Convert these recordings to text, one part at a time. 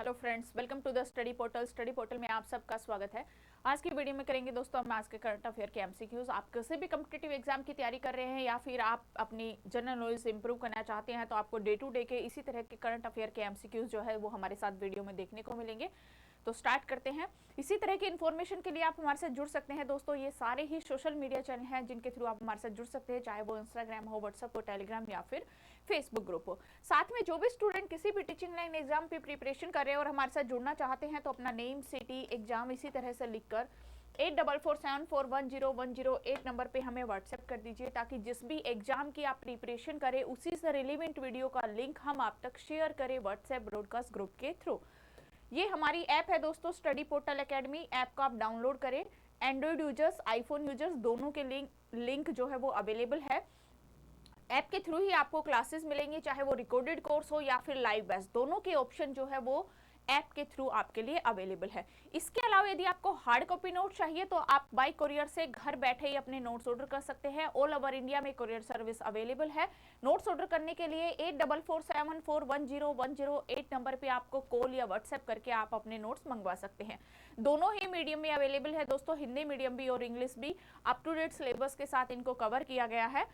Hello friends, welcome to the study portal. Study portal में आप सबका स्वागत है। आज की वीडियो में करेंगे दोस्तों हम आज के करंट अफेयर के एमसीक्यूज। आप किसी भी कॉम्पिटिटिव एग्जाम की तैयारी कर रहे हैं या फिर आप अपनी जनरल नॉलेज इंप्रूव करना चाहते हैं तो आपको डे टू डे के इसी तरह के करंट अफेयर के एमसीक्यूज जो है वो हमारे साथ वीडियो में देखने को मिलेंगे। तो स्टार्ट करते हैं। इसी तरह की इन्फॉर्मेशन के लिए आप हमारे साथ जुड़ सकते हैं दोस्तों। ये सारे ही सोशल मीडिया चैनल हैं जिनके थ्रू आप हमारे साथ जुड़ सकते हैं, चाहे वो इंस्टाग्राम हो, व्हाट्सएप हो, टेलीग्राम या फिर फेसबुक ग्रुप हो। साथ में जो भी स्टूडेंट किसी भी टीचिंग लाइन एग्जाम की प्रिपरेशन कर रहे हैं और हमारे साथ जुड़ना चाहते हैं तो अपना नेम, सिटी, एग्जाम इसी तरह से लिखकर 8447410108 नंबर पे हमें व्हाट्सएप कर दीजिए, ताकि जिस भी एग्जाम की आप प्रिपरेशन करें उसी से रिलेवेंट वीडियो का लिंक हम आप तक शेयर करें व्हाट्सएप ब्रॉडकास्ट ग्रुप के थ्रू। ये हमारी ऐप है दोस्तों, स्टडी पोर्टल एकेडमी। ऐप को आप डाउनलोड करें। एंड्रॉइड यूजर्स, आईफोन यूजर्स दोनों के लिंक जो है वो अवेलेबल है। ऐप के थ्रू ही आपको क्लासेस मिलेंगी, चाहे वो रिकॉर्डेड कोर्स हो या फिर लाइव बैच, दोनों के ऑप्शन जो है वो ऐप के थ्रू आपके लिए अवेलेबल है। इसके अलावा यदि आपको हार्ड कॉपी नोट चाहिए तो आप बाय कोरियर से घर बैठे ही अपने नोट्स ऑर्डर कर सकते हैं। ऑल ओवर इंडिया में कोरियर सर्विस अवेलेबल है। नोट्स ऑर्डर करने के लिए 8447410108 नंबर पे आपको कॉल या व्हाट्सएप करके आप अपने नोट्स मंगवा सकते हैं। दोनों ही मीडियम में अवेलेबल है दोस्तों, हिंदी मीडियम भी और इंग्लिश भी। अप टू डेट सिलेबस के साथ इनको कवर किया गया है।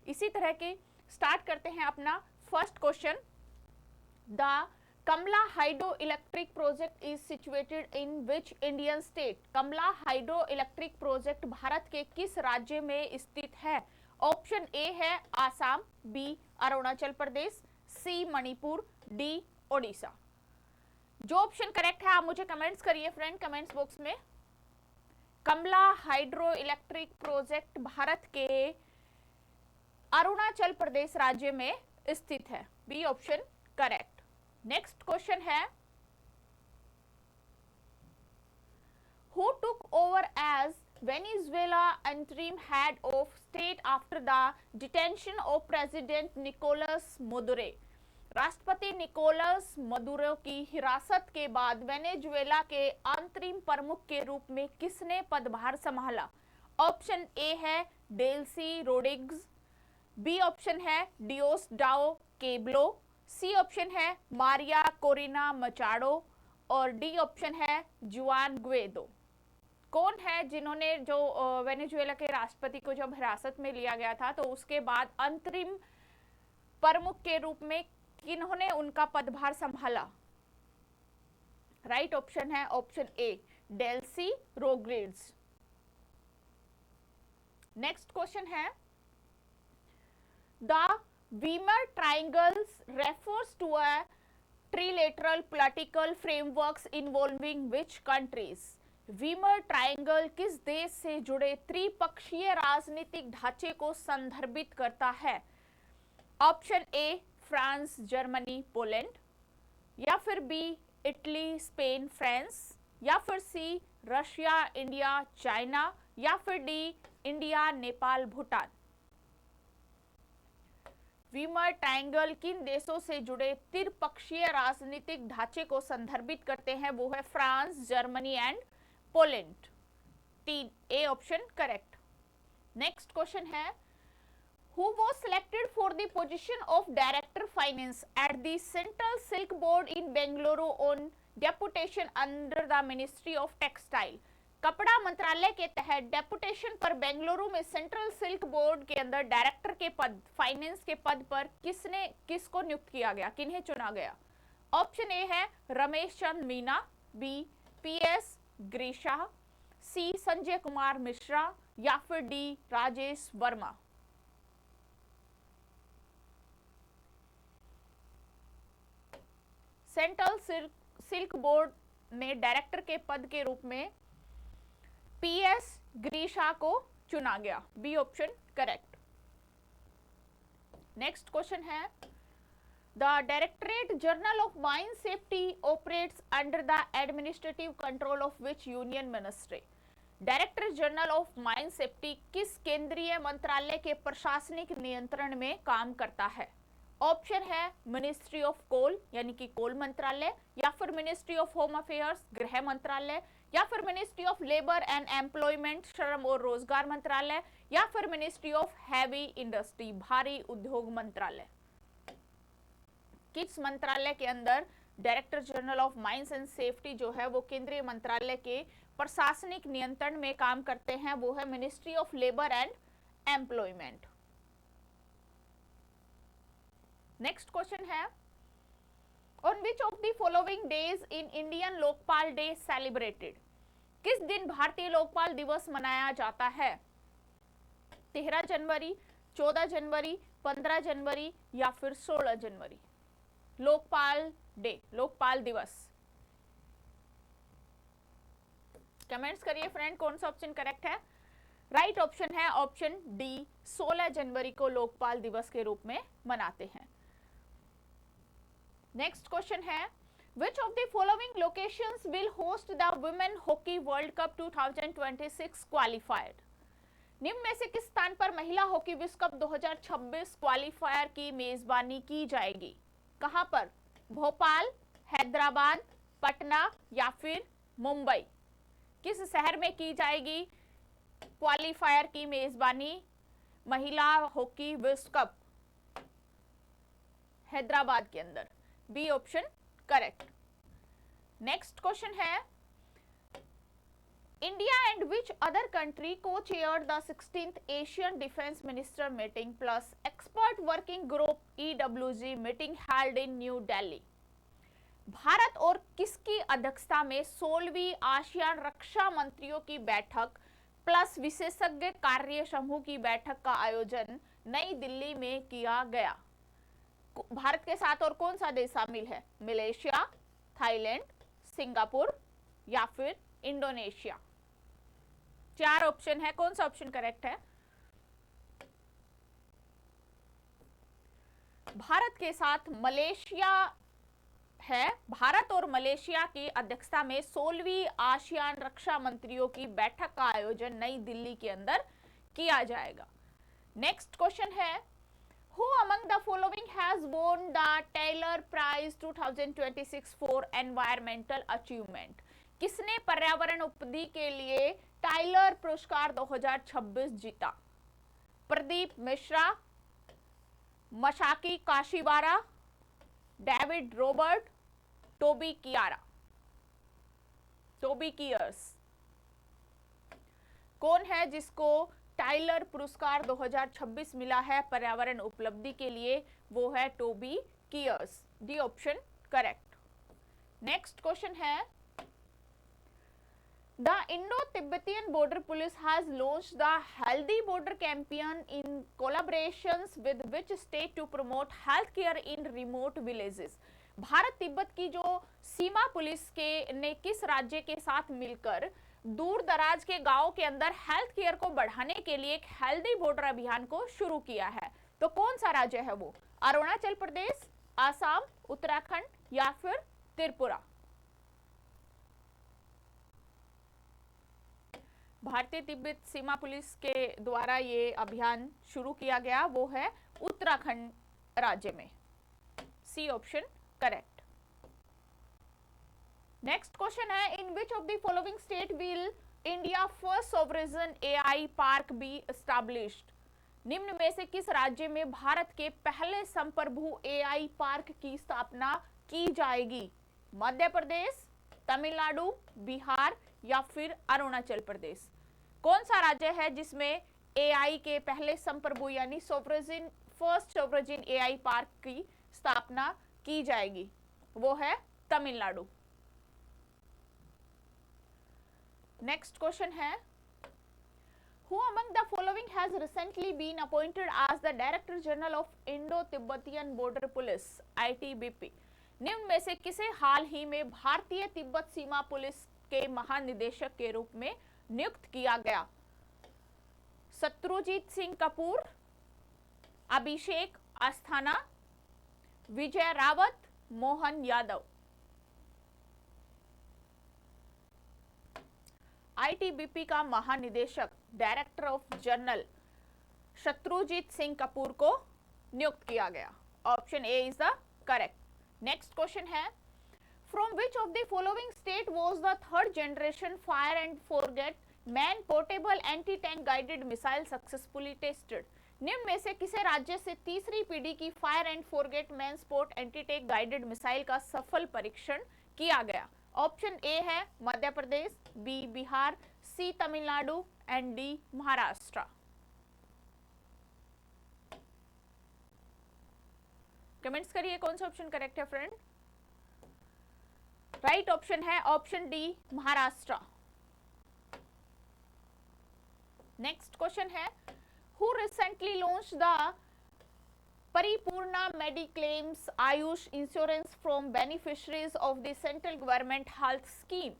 इसी तरह के स्टार्ट करते हैं अपना first question. The Kamla hydro electric project is situated in which Indian state? Kamla hydro electric project Bharat के किस राज्य में स्थित है? ऑप्शन ए है Assam, B Arunachal Pradesh, C Manipur, D Odisha. जो ऑप्शन करेक्ट है आप मुझे कमेंट्स करिए फ्रेंड, कमेंट्स बॉक्स में। Kamala hydro electric project Bharat के अरुणाचल प्रदेश राज्य में स्थित है। B option correct. Next question है, who took over as Venezuela interim head of state after the detention of president Nicolas Maduro? राष्ट्रपति निकोलस मदुरो की हिरासत के बाद वेनेजुएला के अंतरिम प्रमुख के रूप में किसने पदभार संभाला? ऑप्शन ए है डेल्सी रोड्रिग्स, बी ऑप्शन है डियोसडाओ केबलो, सी ऑप्शन है मारिया कोरिना मचाडो और डी ऑप्शन है जुआन गुएडो। कौन है जिन्होंने जो वेनेजुएला के राष्ट्रपति को जब हिरासत में लिया गया था तो उसके बाद अंतरिम प्रमुख के रूप में किन्होंने उनका पदभार संभाला? राइट ऑप्शन है option A Delcy Rodriguez. Next question है, The Weimar Triangles refers to a trilateral political frameworks involving which countries? Weimar triangle किस देश से जुड़े त्रिपक्षीय राजनीतिक ढांचे को संदर्भित करता है? ऑप्शन ए फ्रांस, जर्मनी, पोलैंड, या फिर बी इटली, स्पेन, फ्रांस, या फिर सी रशिया, इंडिया, चाइना, या फिर D India, Nepal, Bhutan. Weimar triangle किन देशों से जुड़े त्रिपक्षीय राजनीतिक ढांचे को संदर्भित करते हैं? वो है फ्रांस, जर्मनी एंड पोलैंड। तीन A option correct. Next question है, who was selected for the position of director finance at the central silk board in Bengaluru on deputation under the ministry of textile? कपड़ा मंत्रालय के तहत deputation पर बेंगलुरु में central silk board के अंदर director के पद, फाइनेंस के पद पर किसको नियुक्त किया गया, किन्हें चुना गया? ऑप्शन ए है रमेश चंद मीना, बी पीएस ग्रीशा, सी संजय कुमार मिश्रा, या फिर D Rajesh Verma. Central silk board में डायरेक्टर के पद के रूप में पीएस ग्रीशा को चुना गया। B option correct. Next question है, the directorate general of mine safety operates under the administrative control of which union ministry? Director general of mine safety किस केंद्रीय मंत्रालय के प्रशासनिक नियंत्रण में काम करता है? ऑप्शन है मिनिस्ट्री ऑफ कोल यानी कि कोल मंत्रालय, या फिर मिनिस्ट्री ऑफ होम अफेयर्स गृह मंत्रालय, या फिर ministry of labour and employment श्रम और रोजगार मंत्रालय, या फिर मिनिस्ट्री ऑफ हैवी इंडस्ट्री भारी उद्योग मंत्रालय। किस मंत्रालय के अंदर director general of mines and safety जो है वो केंद्रीय मंत्रालय के प्रशासनिक नियंत्रण में काम करते हैं, वो है ministry of labour and employment. Next question है, on which of the following days in Indian Lokpal day celebrated? किस दिन भारतीय लोकपाल दिवस मनाया जाता है? 13 जनवरी, 14 जनवरी, 15 जनवरी या फिर 16 जनवरी? लोकपाल डे, लोकपाल दिवस। कमेंट्स करिए फ्रेंड, कौन सा ऑप्शन करेक्ट है? राइट ऑप्शन है ऑप्शन डी, 16 जनवरी को लोकपाल दिवस के रूप में मनाते हैं। नेक्स्ट क्वेश्चन है, which of the following locations will host the women hockey world cup 2026 qualified? निम्न में से किस स्थान पर महिला हॉकी विश्व कप 2026 क्वालिफायर की मेजबानी की जाएगी? कहां पर? भोपाल, हैदराबाद, पटना या फिर मुंबई? किस शहर में की जाएगी क्वालिफायर की मेजबानी महिला हॉकी विश्व कप? हैदराबाद के अंदर, B option correct. Next question है, India and which other country to chair the 16th Asian defence minister meeting plus expert working group EWG meeting held in New Delhi? Bharat और किसकी अध्यक्षता में 16वीं आसियान रक्षा मंत्रियों की बैठक प्लस विशेषज्ञ कार्य समूह की बैठक का आयोजन नई दिल्ली में किया गया? भारत के साथ और कौन सा देश शामिल है? मलेशिया, थाईलैंड, सिंगापुर या फिर इंडोनेशिया? 4 ऑप्शन है, कौन सा ऑप्शन करेक्ट है? भारत के साथ मलेशिया है। भारत और मलेशिया की अध्यक्षता में 16वीं आसियान रक्षा मंत्रियों की बैठक का आयोजन नई दिल्ली के अंदर किया जाएगा। नेक्स्ट क्वेश्चन है, Who among the following has won the Taylor Prize 2026 for Environmental Achievement? किसने पर्यावरण उपलब्धि के लिए टाइलर पुरस्कार 2026 जीता? Pradeep Mishra, Masaki Kashiwara, David Robert, Toby Kiara? Toby Kiers. कौन है जिसको टाइलर पुरस्कार 2026 मिला है पर्यावरण उपलब्धि के लिए? वो है Toby Kiers, D option correct. Next question है, the Indo Tibetan border police has launched the healthy border campaign in collaborations with which state to promote health care in remote villages? Bharat Tibet की जो सीमा पुलिस के ने किस राज्य के साथ मिलकर दूर दराज के गांव के अंदर हेल्थ केयर को बढ़ाने के लिए एक हेल्दी बॉर्डर अभियान को शुरू किया है? तो कौन सा राज्य है वो? अरुणाचल प्रदेश, आसाम, उत्तराखंड या फिर त्रिपुरा? भारतीय तिब्बत सीमा पुलिस के द्वारा ये अभियान शुरू किया गया, वो है उत्तराखंड राज्य में, C option correct. Next question है, in which of the following state will India first sovereign AI park be established? निम्न में से किस राज्य में भारत के पहले संप्रभु AI पार्क की स्थापना की जाएगी? मध्य प्रदेश, तमिलनाडु, बिहार या फिर अरुणाचल प्रदेश? कौन सा राज्य है जिसमें AI के पहले संप्रभु यानी sovereign first sovereign AI park की स्थापना की जाएगी? वो है तमिलनाडु। नेक्स्ट क्वेश्चन है, Who among the following has recently been appointed as the Director General of Indo-Tibetan Border Police (ITBP)? निम्न में से किसे हाल ही में भारतीय तिब्बत सीमा पुलिस के महानिदेशक के रूप में नियुक्त किया गया? शत्रुजीत सिंह कपूर, अभिषेक अस्थाना, विजय रावत, मोहन यादव? ITBP का महानिदेशक director of general Shatrujeet Singh Kapoor को नियुक्त किया गया। Option A is the correct. Next question है, from which of the following state was the third generation fire and forget man portable anti tank guided missile successfully tested? निम्न में से किसे राज्य से तीसरी पीढ़ी की fire and forget man sport anti tank guided missile का सफल परीक्षण किया गया? ऑप्शन ए है मध्य प्रदेश, B Bihar, C Tamil Nadu and D Maharashtra. Comments करिए कौन सा ऑप्शन करेक्ट है फ्रेंड। राइट ऑप्शन है option D Maharashtra. Next question है, who recently launched the Paripurna mediclaims Ayush insurance from beneficiaries of the central government health scheme?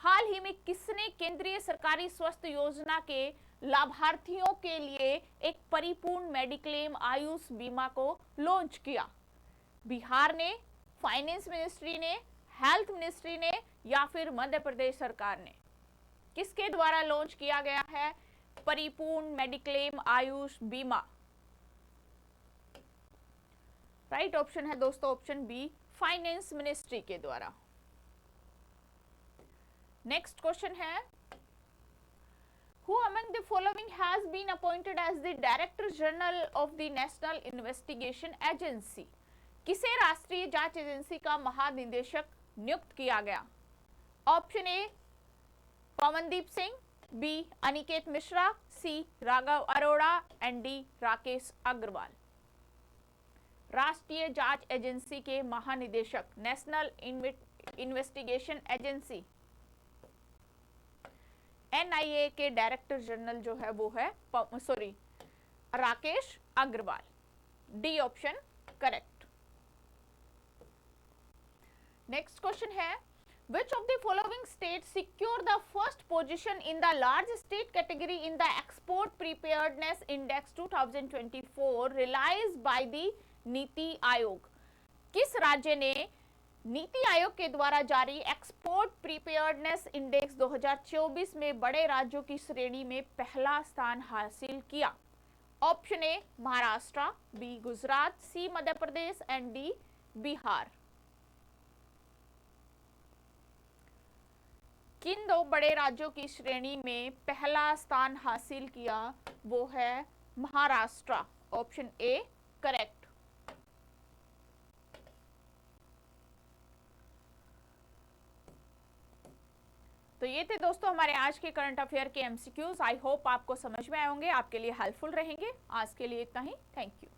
हाल ही में किसने केंद्रीय सरकारी स्वास्थ्य योजना के लाभार्थियों के लिए एक परिपूर्ण मेडिक्लेम आयुष बीमा को लॉन्च किया? बिहार ने, फाइनेंस मिनिस्ट्री ने, हेल्थ मिनिस्ट्री ने या फिर मध्य प्रदेश सरकार ने? किसके द्वारा लॉन्च किया गया है परिपूर्ण मेडिक्लेम आयुष बीमा? राइट ऑप्शन है दोस्तों ऑप्शन बी फाइनेंस मिनिस्ट्री के द्वारा। नेक्स्ट क्वेश्चन है, Who among the following has been appointed as the Director General of the National Investigation Agency? किसे राष्ट्रीय जांच एजेंसी का महानिदेशक नियुक्त किया गया? Option A Pavandeep Singh, B Aniket Mishra, C Raghav Arora and D Rakesh Agarwal. राष्ट्रीय जांच एजेंसी के महानिदेशक, नेशनल इन्वेस्टिगेशन एजेंसी एनआईए के डायरेक्टर जनरल जो है वो है Rakesh Agarwal. D option correct. Next question है, which of the following states secure the first position in the large state category in the export preparedness index 2024 realized by the NITI Aayog? किस राज्य ने नीति आयोग के द्वारा जारी एक्सपोर्ट प्रीपेयर्डनेस इंडेक्स 2024 में बड़े राज्यों की श्रेणी में पहला स्थान हासिल किया? Option A Maharashtra, B Gujarat, C Madhya Pradesh and D Bihar. किन दो बड़े राज्यों की श्रेणी में पहला स्थान हासिल किया? वो है महाराष्ट्र। Option A correct. तो ये थे दोस्तों हमारे आज के करंट अफेयर के एमसीक्यूज। आई होप आपको समझ में आए होंगे, आपके लिए हेल्पफुल रहेंगे। आज के लिए इतना ही। Thank you.